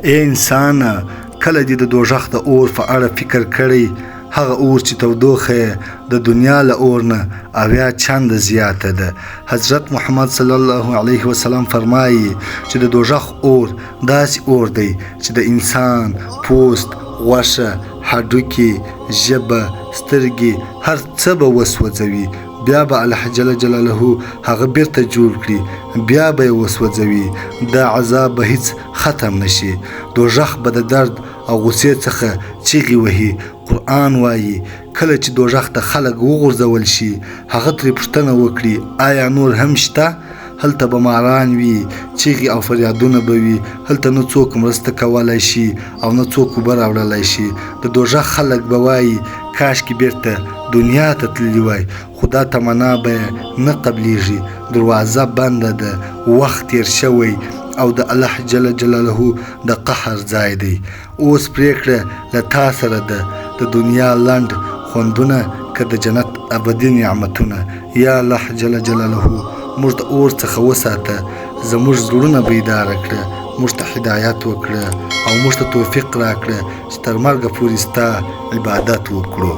ای انسانه کله دې د دوزخ د اور په اړه فکر کړی؟ هغه اور چې تودوخه د دنیا له اور نه 80 چنده زیاته ده. حضرت محمد صلی الله علیه وسلم فرمایي چې د دوزخ اور داسې اور دی چې د انسان پوست، غوښه، هډوکي، ژبه، سترګې هر څه به وسوځوي. بیا به الله جل جلاله هغه بیرته جوړ کړي، بیا به یې وسوځوي. دا عذاب به هیڅ ختم نشي. دوزخ به د درد او غصې څخه چیغې وهي. قرآن وایي کله چې دوزخ ته خلک وغورځول شي، هغه ترې پوښتنه وکړي آیا نور هم شته؟ هلته به ماران وي، چیغې او فریادونه به وي. هلته نه څوک مرسته کولی شي او نه څوک اوبه راوړلی شي. د دوزخ خلک به وایي کاشکې بیرته دنیا ته تللي وای، خو دا تمنا به نه قبلیږي. دروازه بنده ده، وخت تیر شوی او د الله جل جلاله د قهر ځای دی. اوس پرېکړه له تا سره ده، د دنیا لنډ خوندونه که د جنت ابدي نعمتونه. یا الله جل جلاله موږ د اور څخه وساته، زموږ زړونه بیداره کړه، موږ ته هدایت وکړه او موږ ته توفیق راکړه چې تر مرګه پورې ستا عبادت وکړو.